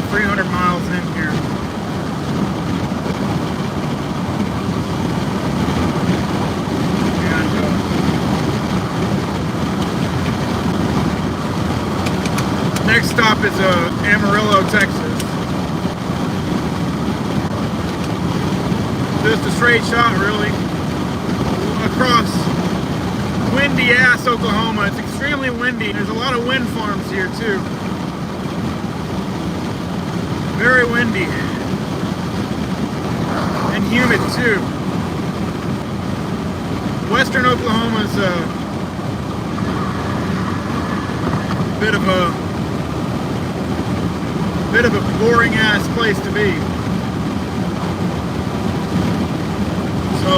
300 miles in here. And next stop is Amarillo, Texas. Just a straight shot, really, across windy ass Oklahoma. It's extremely windy. There's a lot of wind farms here too. Very windy and humid too. Western Oklahoma's a bit of a boring ass place to be. So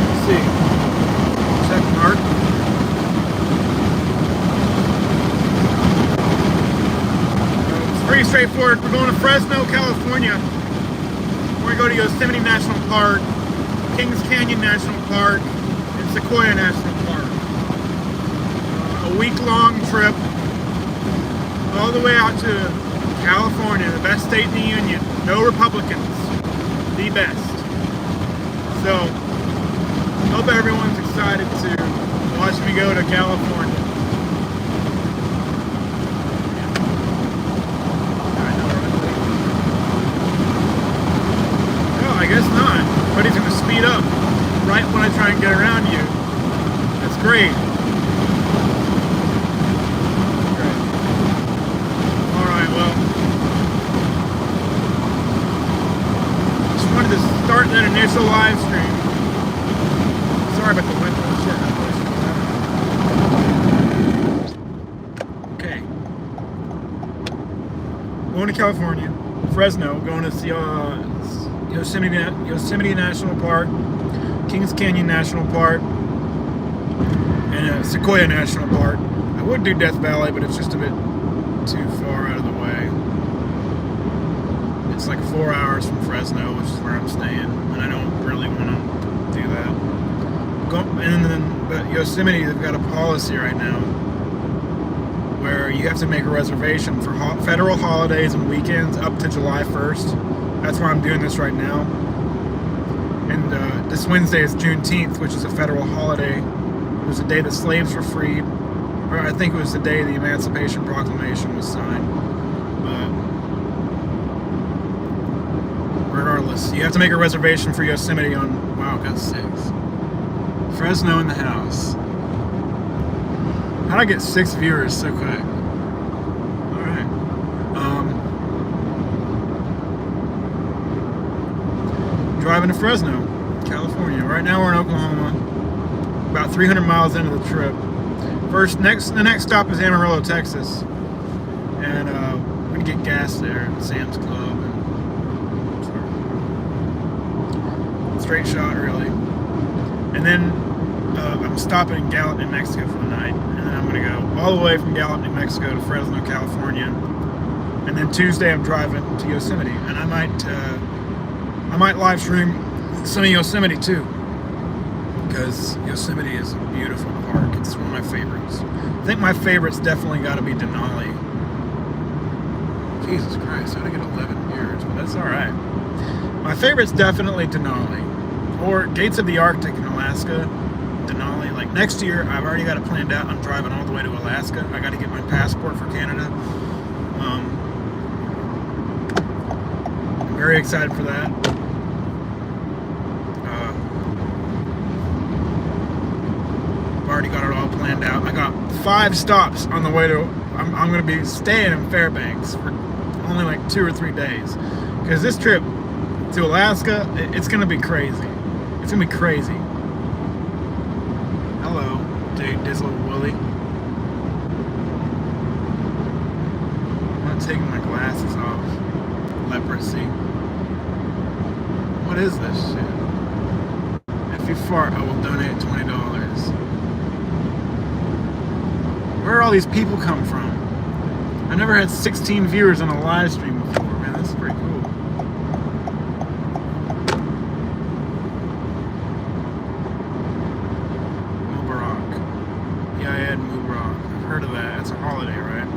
let's see. Check mark. It's pretty straightforward. We're going to Fresno, California. We're going to go to Yosemite National Park, Kings Canyon National Park, and Sequoia National Park. A week-long trip all the way out to California, the best state in the union. No Republicans. The best. So, hope everyone's excited to watch me go to California. No, I guess not. But he's going to speed up right when I try and get around you. That's great. To start that initial live stream. Sorry about the window. Okay. Going to California, Fresno, going to see Yosemite National Park, Kings Canyon National Park, and Sequoia National Park. I would do Death Valley, but it's just a bit too far out of the way. It's like 4 hours from Fresno, which is where I'm staying, and I don't really want to do that. But Yosemite, they've got a policy right now where you have to make a reservation for federal holidays and weekends up to July 1st. That's why I'm doing this right now. And this Wednesday is Juneteenth, which is a federal holiday. It was the day that slaves were freed, or I think it was the day the Emancipation Proclamation was signed. Regardless, you have to make a reservation for Yosemite on, wow, got 6. Fresno in the house. How'd I get 6 viewers so quick? Alright. Driving to Fresno, California. Right now we're in Oklahoma. About 300 miles into the trip. The next stop is Amarillo, Texas. And we're gonna get gas there at Sam's Club. Straight shot, really. And then I'm stopping in Gallup, New Mexico for the night, and then I'm going to go all the way from Gallup, New Mexico to Fresno, California, and then Tuesday I'm driving to Yosemite, and I might live stream some of Yosemite too, because Yosemite is a beautiful park. It's one of my favorites. I think my favorite's definitely got to be Denali. Jesus Christ, how'd I get 11 years? But that's all right. My favorite's definitely Denali. Or Gates of the Arctic in Alaska, Denali. Like next year, I've already got it planned out. I'm driving all the way to Alaska. I got to get my passport for Canada. I'm very excited for that. I've already got it all planned out. I got 5 stops on the way to. I'm going to be staying in Fairbanks for only like 2 or 3 days, because this trip to Alaska, it's going to be crazy. It's going to be crazy. Hello, Dizzle Willie. I'm not taking my glasses off. Leprosy. What is this shit? If you fart, I will donate $20. Where all these people come from? I never had 16 viewers on a live stream before, man. This is pretty cool. Mubarak. Yeah, I had Mubarak. heard of that. It's a holiday, right?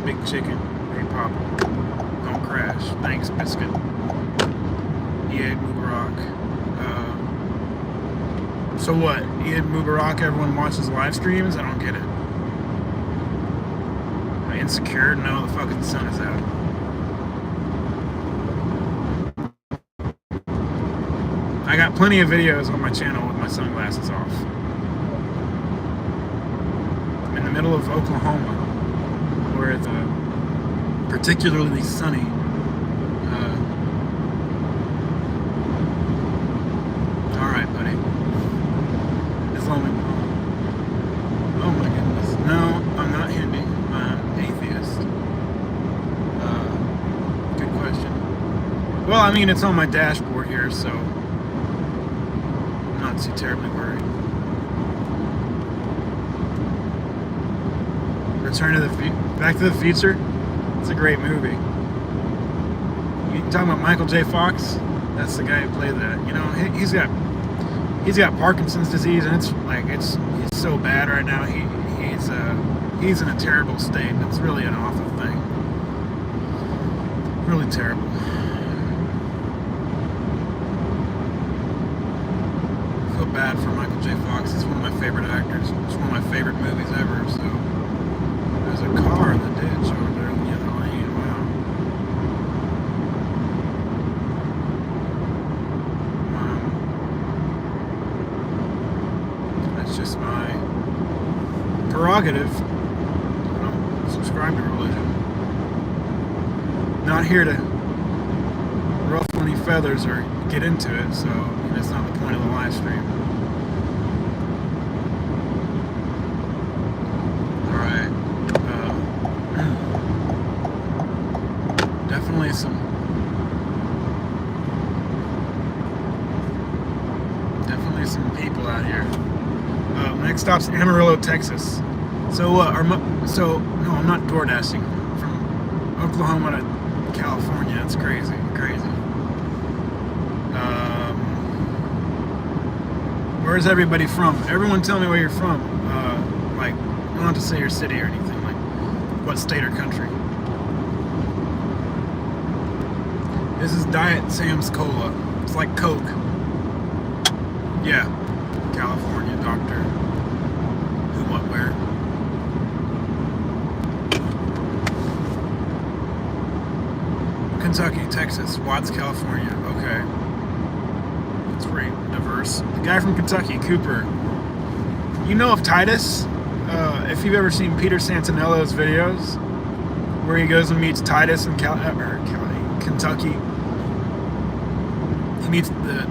Big chicken. Hey, Papa. Don't crash. Thanks, biscuit. Eid Mubarak. So what? Eid Mubarak, everyone watches live streams? I don't get it. Am I insecure? No, the fucking sun is out. I got plenty of videos on my channel with my sunglasses off. I'm in the middle of Oklahoma, where it's particularly sunny. Alright, buddy. Islamic. Oh my goodness. No, I'm not Hindi. I'm atheist. Good question. Well, I mean, it's on my dashboard here, so I'm not too terribly worried. Back to the Future. It's a great movie. You talking about Michael J. Fox? That's the guy who played that. You know, he's got Parkinson's disease, and he's so bad right now. He's in a terrible state. It's really an awful thing. Really terrible. I feel bad for Michael J. Fox. He's one of my favorite actors. It's one of my favorite movies ever. So there's a car in the ditch over there in the other lane. Wow. That's just my prerogative. I don't subscribe to religion. Not here to ruffle any feathers or get into it, so that's not the point of the live stream. Alright. Definitely some people out here. Next stop's Amarillo, Texas. So no, I'm not door dashing from Oklahoma to California. That's crazy. Where's everybody from? Everyone tell me where you're from. Like, you don't have to say your city or anything. Like, what state or country. This is Diet Sam's Cola. It's like Coke. Yeah. California, doctor. Who, what, where? Kentucky, Texas, Watts, California. Okay. That's pretty diverse. The guy from Kentucky, Cooper. You know of Titus? If you've ever seen Peter Santinello's videos, where he goes and meets Titus in Kentucky. He meets the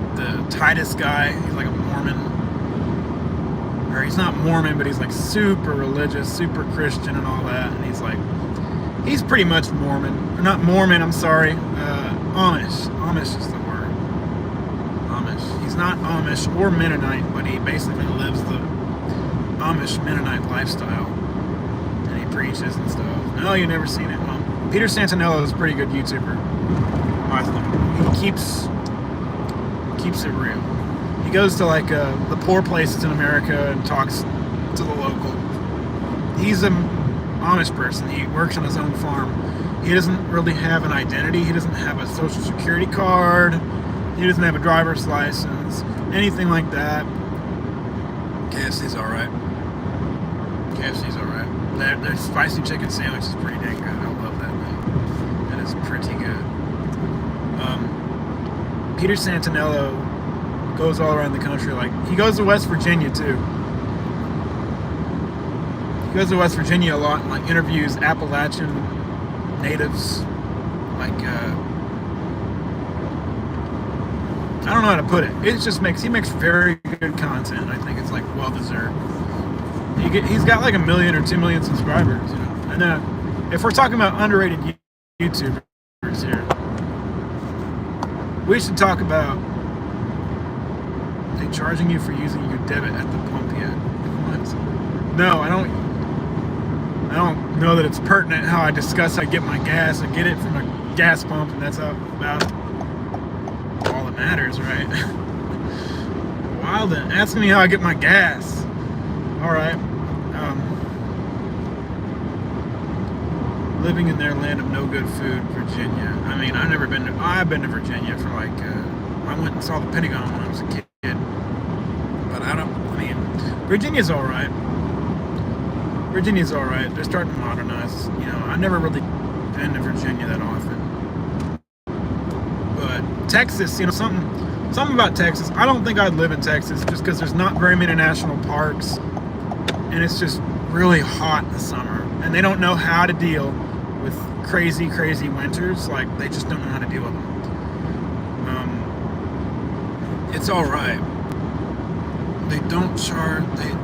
Titus guy. He's like a Mormon. Or he's not Mormon, but he's like super religious, super Christian and all that. And he's pretty much Mormon. Or not Mormon, I'm sorry. Amish. Amish is the word. Amish. He's not Amish or Mennonite, but he basically lives the Amish Mennonite lifestyle. And he preaches and stuff. No, you've never seen it. Well, Peter Santinello is a pretty good YouTuber. He keeps it real. He goes to like the poor places in America and talks to the local. He's an Amish person. He works on his own farm. He doesn't really have an identity. He doesn't have a social security card. He doesn't have a driver's license. Anything like that. KFC's alright. Their spicy chicken sandwich is pretty dang good. I love that thing. That is pretty good. Peter Santinello goes all around the country. Like, he goes to West Virginia too. He goes to West Virginia a lot and like interviews Appalachian natives. Like, I don't know how to put it. He makes very good content. I think it's like well deserved. He's got like 1 million or 2 million subscribers, you know. And if we're talking about underrated YouTubers here, we should talk about, are they charging you for using your debit at the pump yet? What? No, I don't know that it's pertinent how I discuss I get my gas. I get it from a gas pump, and that's about all that matters, right? Wow, then, ask me how I get my gas. All right. Living in their land of no good food, Virginia. I mean, I've been to Virginia for like, I went and saw the Pentagon when I was a kid. But Virginia's all right. Virginia's all right. They're starting to modernize. You know, I've never really been to Virginia that often. But Texas, you know, something about Texas. I don't think I'd live in Texas just because there's not very many national parks, and it's just really hot in the summer, and they don't know how to deal with crazy winters. Like, they just don't know how to deal with them. It's all right. They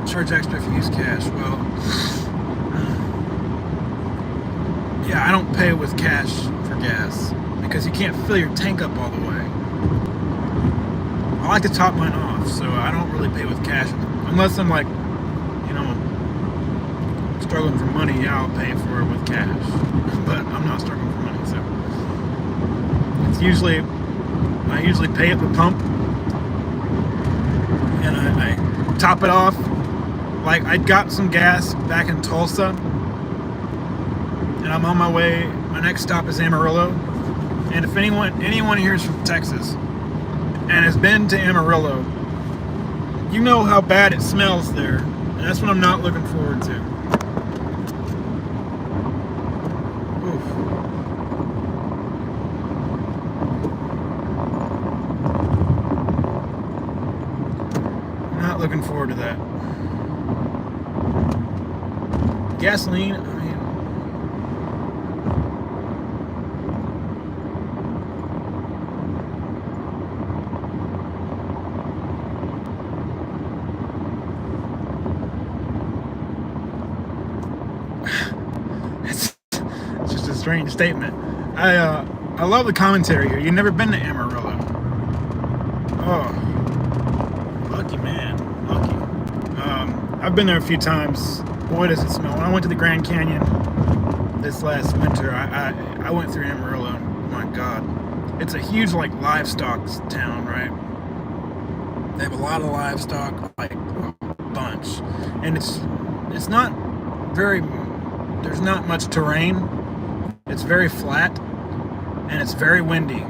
charge extra if you use cash. Well, yeah, I don't pay with cash for gas because you can't fill your tank up all the way. I like to top mine off, so I don't really pay with cash unless I'm like, you know, struggling for money. Yeah, I'll pay for it with cash, but I'm not struggling for money, so I usually pay at the pump, and I top it off. Like, I got some gas back in Tulsa, and I'm on my way. My next stop is Amarillo, and if anyone here is from Texas and has been to Amarillo, you know how bad it smells there, and that's what I'm not looking forward to. Oof. I'm not looking forward to that. Gasoline, I mean, it's just a strange statement. I love the commentary here. You've never been to Amarillo. Oh, lucky man, lucky. I've been there a few times. Boy, does it smell. When I went to the Grand Canyon this last winter, I went through Amarillo. Oh my God, it's a huge, like, livestock town, right? They have a lot of livestock, like a bunch, and it's not very. There's not much terrain. It's very flat, and it's very windy.